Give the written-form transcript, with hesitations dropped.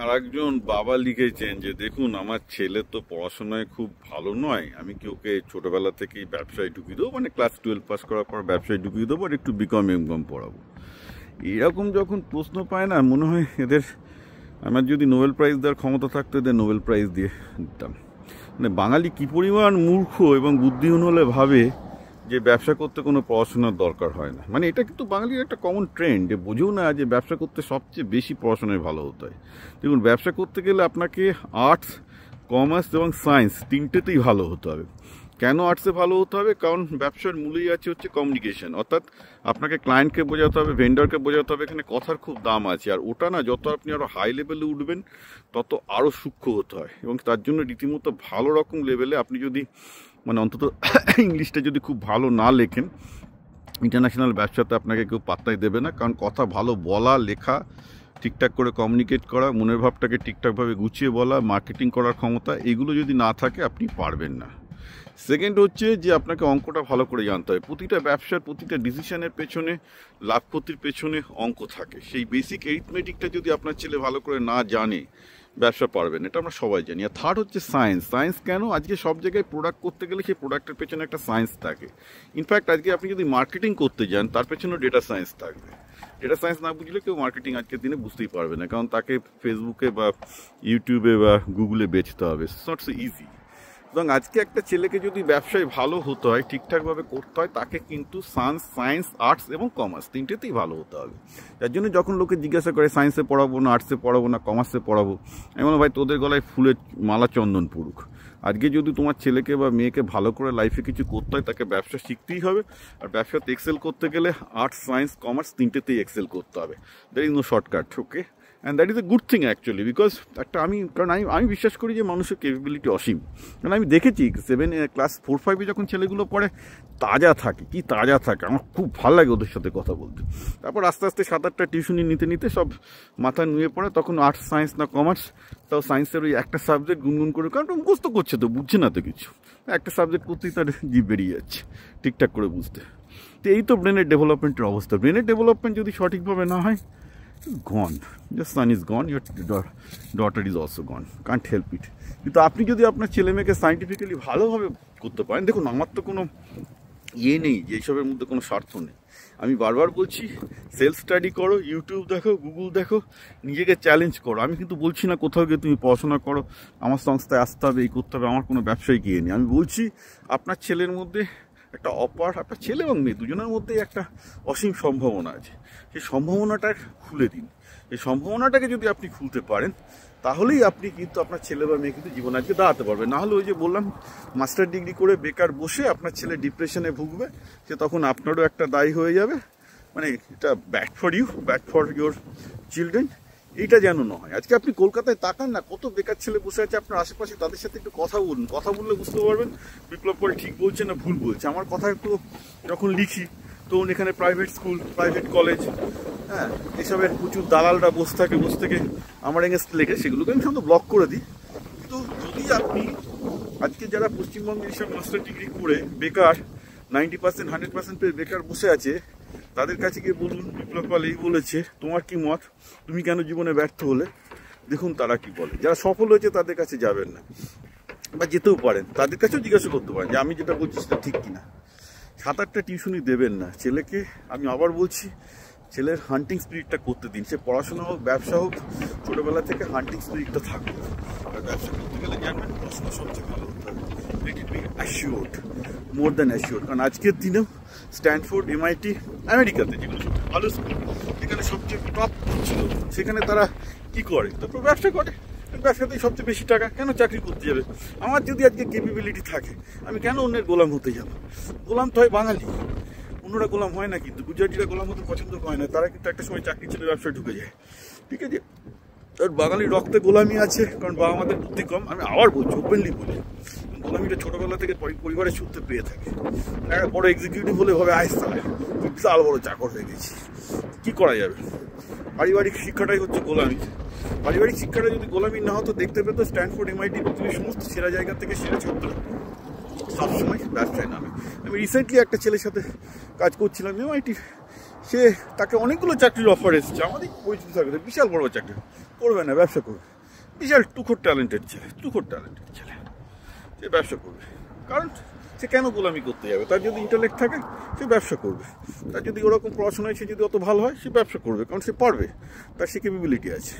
আরেকজন বাবা লিখেছেন যে দেখুন আমার ছেলে তো পড়াশোনায় খুব ভালো নয়, আমি কি ওকে ছোটবেলা থেকেই ব্যবসায় ঢুকিয়ে দেবো, মানে ক্লাস 12 পাস করার পর ব্যবসায় ঢুকিয়ে দেবো আর একটু বিকম এমকম পড়াবো? এরকম যখন প্রশ্ন পায় না, মনে হয় এদের, আমার যদি নোবেল প্রাইজ দেওয়ার ক্ষমতা থাকতো এদের নোবেল প্রাইজ দিয়ে দিতাম। মানে বাঙালি কী পরিমাণ মূর্খ এবং বুদ্ধিহীন হলে ভাবে যে ব্যবসা করতে কোনো পড়াশোনার দরকার হয় না। মানে এটা কিন্তু বাঙালির একটা কমন ট্রেন্ড, যে বোঝেও না যে ব্যবসা করতে সবচেয়ে বেশি পড়াশোনায় ভালো হতে হয়। দেখুন, ব্যবসা করতে গেলে আপনাকে আর্টস, কমার্স এবং সায়েন্স তিনটেতেই ভালো হতে হবে। কেন আর্টসে ভালো হতে হবে? কারণ ব্যবসার মূলেই হচ্ছে কমিউনিকেশন, অর্থাৎ আপনাকে ক্লায়েন্টকে বোঝাতে হবে, ভেন্ডরকে বোঝাতে হবে। এখানে কথার খুব দাম আছে, আর ওটা না, যত আপনি আরও হাই লেভেলে উঠবেন তত আরও সূক্ষ্ম হতে হয়। এবং তার জন্য রীতিমতো ভালো রকম লেভেলে আপনি যদি, মানে অন্তত ইংলিশটা যদি খুব ভালো না লেখেন, ইন্টারন্যাশনাল ব্যবসাতে আপনাকে কেউ পাত্তাই দেবে না। কারণ কথা ভালো বলা, লেখা, ঠিকঠাক করে কমিউনিকেট করা, মনের ভাবটাকে ঠিকঠাকভাবে গুছিয়ে বলা, মার্কেটিং করার ক্ষমতা, এগুলো যদি না থাকে আপনি পারবেন না। সেকেন্ড হচ্ছে যে আপনাকে অঙ্কটা ভালো করে জানতে হয়। প্রতিটা ব্যবসার প্রতিটা ডিসিশনের পেছনে, লাভ ক্ষতির পেছনে অঙ্ক থাকে। সেই বেসিক এরিথমেটিকটা যদি আপনার ছেলে ভালো করে না জানে, ব্যবসা পারবেন, এটা আমরা সবাই জানি। আর থার্ড হচ্ছে সায়েন্স। সায়েন্স কেন? আজকে সব জায়গায় প্রোডাক্ট করতে গেলে সেই প্রোডাক্টের পেছনে একটা সায়েন্স থাকে। ইনফ্যাক্ট আজকে আপনি যদি মার্কেটিং করতে যান, তার পেছনেও ডেটা সায়েন্স থাকবে। ডেটা সায়েন্স না বুঝলে কেউ মার্কেটিং আজকের দিনে বুঝতেই পারবে না, কারণ তাকে ফেসবুকে বা ইউটিউবে বা গুগলে বেচতে হবে। It's not so easy. এবং আজকে একটা ছেলেকে যদি ব্যবসায় ভালো হতে হয়, ঠিকঠাকভাবে করতে হয়, তাকে কিন্তু সায়েন্স, আর্টস এবং কমার্স তিনটেতেই ভালো হতে হবে। যার জন্য যখন লোকে জিজ্ঞাসা করে সায়েন্সে পড়াবো না, আর্টসে পড়াবো না, কমার্সে পড়াবো, আমি বললাম ভাই তোদের গলায় ফুলের মালা চন্দন পড়ুক। আজকে যদি তোমার ছেলেকে বা মেয়েকে ভালো করে লাইফে কিছু করতে হয়, তাকে ব্যবসা শিখতেই হবে। আর ব্যবসাতে এক্সেল করতে গেলে আর্টস, সায়েন্স, কমার্স তিনটেতেই এক্সেল করতে হবে। That is no shortcut. Okay, and that is a good thing actually, because আমি বিশ্বাস করি যে মানুষের ক্যাপাবিলিটি অসীম। কারণ আমি দেখেছি ক্লাস 4-5 যখন ছেলেগুলো পড়ে, তাজা থাকে, কি তাজা থাকে, আমার খুব ভালো লাগে ওদের সাথে কথা বলতে। তারপর আস্তে আস্তে 7-8টা টিউশনি নিতে নিতে সব মাথায় নুয়ে পড়ে, তখন আর্টস, সায়েন্স না কমার্স, তাও সায়েন্সের ওই একটা সাবজেক্ট গুনগুন করে, কারণ মুখস্থ করছে তো, বুঝছে না তো কিছু, একটা সাবজেক্ট করতেই তার জিভ বেরিয়ে যাচ্ছে ঠিকঠাক করে বুঝতে। তো এই তো ব্রেনের ডেভেলপমেন্টের অবস্থা। ব্রেনের ডেভেলপমেন্ট যদি সঠিকভাবে না হয়, gone, your son is gone, your daughter is also gone, can't help it. কিন্তু আপনি যদি আপনার ছেলে মেয়েকে সাইন্টিফিক্যালি ভালোভাবে করতে পারেন, দেখুন আমার তো কোনো ইয়ে নেই যে এইসবের মধ্যে কোনো স্বার্থ নেই। আমি বারবার বলছি, সেলফ স্টাডি করো, ইউটিউব দেখো, গুগল দেখো, নিজেকে চ্যালেঞ্জ করো। আমি কিন্তু বলছি না কোথাও গিয়ে তুমি পড়াশোনা করো, আমার সংস্থায় আসতে হবে, এই করতে হবে, আমার কোনো ব্যবসায় গিয়ে নেই। আমি বলছি আপনার ছেলের মধ্যে একটা আপনার ছেলে এবং মেয়ে দুজনের মধ্যেই একটা অসীম সম্ভাবনা আছে। সেই সম্ভাবনাটা খুলে দিন। এই সম্ভাবনাটাকে যদি আপনি খুলতে পারেন, তাহলেই আপনি কিন্তু আপনার ছেলে বা মেয়ে কিন্তু জীবনে আজকে দাঁড়াতে পারবে। না হলে ওই যে বললাম, মাস্টার ডিগ্রি করে বেকার বসে আপনার ছেলে ডিপ্রেশনে ভুগবে, সে তখন আপনারও একটা দায়ী হয়ে যাবে। মানে এটা bad for you, bad for your children. এইটা যেন না হয়। আজকে আপনি কলকাতায় তাকান না, কত বেকার ছেলে বসে আছে আপনার আশেপাশে, তাদের সাথে একটু কথা বলুন। কথা বললে বুঝতে পারবেন বিপ্লব পরে ঠিক বলছে না ভুল বলছে। আমার কথা একটু যখন লিখি, তখন এখানে প্রাইভেট স্কুল, প্রাইভেট কলেজ, হ্যাঁ, এসবের প্রচুর দালালরা বসে থেকে আমার এগেনস্ট লেগে, সেগুলোকে আমি সাধারণত ব্লক করে দিই। কিন্তু যদি আপনি আজকে যারা পশ্চিমবঙ্গে এইসব মাস্টার ডিগ্রি করে বেকার, 90%, 100% পেয়ে বেকার বসে আছে, তাদের কাছে গিয়ে বলুন বিপ্লব পাল এই বলেছে, তোমার কি মত, তুমি কেন জীবনে ব্যর্থ হলে? দেখুন তারা কি বলে। যারা সফল হয়েছে তাদের কাছে যাবেন না, বা যেতেও পারেন, তাদের কাছেও জিজ্ঞাসা করতে পারেন যে আমি যেটা বলছি সেটা ঠিক কিনা। 7-8টা টিউশনি দেবেন না ছেলেকে। আমি আবার বলছি, ছেলের হান্টিং স্পিরিটটা করতে দিন। সে পড়াশোনা হোক, ব্যবসা হোক, ছোটোবেলা থেকে হান্টিং স্পিরিটটা থাকবে। আর ব্যবসা করতে গেলে জানবেন পড়াশোনা সবচেয়ে ভালো হতে হবে। Let it be assured, more than assured. কারণ আজকের দিনেও স্ট্যানফোর্ড, MIT, আমেরিকাতে যেগুলো সবচেয়ে ভালো স্কুল, যেখানে সবচেয়ে টপ ছিল, সেখানে তারা কি করে? তারপর ব্যবসা করে। ব্যবসাতেই সবচেয়ে বেশি টাকা, কেন চাকরি করতে যাবে? আমার যদি আজকে ক্যাপাবিলিটি থাকে, আমি কেন অন্যের গোলাম হতে যাব? গোলাম তো হয় বাঙালি, অন্যরা গোলাম হয় না। কিন্তু গুজরাটিরা গোলাম হতে পছন্দ করে না, তারা কিন্তু একটা সময় চাকরি ছেড়ে ব্যবসায় ঢুকে যায়। ঠিক আছে, তার বাঙালি রক্তে গোলামি আছে, কারণ বাবা আমাদের বুদ্ধি কম। আমি আবার বলছি, ওপেনলি বলি, গোলামিটা ছোটোবেলা থেকে পরিবারের সূত্রে পেয়ে থাকে। একটা বড় এক্সিকিউটিভ হলে ভাবে আইস চালায়, বিশাল বড় চাকর হয়ে গেছি, কি করা যাবে? পারিবারিক শিক্ষাটাই হচ্ছে গোলামি। পারিবারিক শিক্ষাটা যদি গোলামি না হতো, দেখতে পেতো স্ট্যানফোর্ড, MIT, পৃথিবীর সমস্ত সেরা জায়গা থেকে সেরা ছাত্র সবসময় ব্যবসায় নামে। আমি রিসেন্টলি একটা ছেলের সাথে কাজ করছিলাম, MIT সে তাকে অনেকগুলো চাকরির অফার এসেছে, আমাদের পরিচিত থাকবে, বিশাল বড় চাকরি করবে না, ব্যবসা করবে। বিশাল টুকর ট্যালেন্টেড ছেলে, সে ব্যবসা করবে। কারণ সে কেন গোলামি করতে যাবে? তার যদি ইন্টালেক্ট থাকে সে ব্যবসা করবে। তার যদি ওরকম পড়াশোনায় সে যদি অত ভালো হয় সে ব্যবসা করবে, কারণ সে পারবে, তার সে ক্যাপাবিলিটি আছে।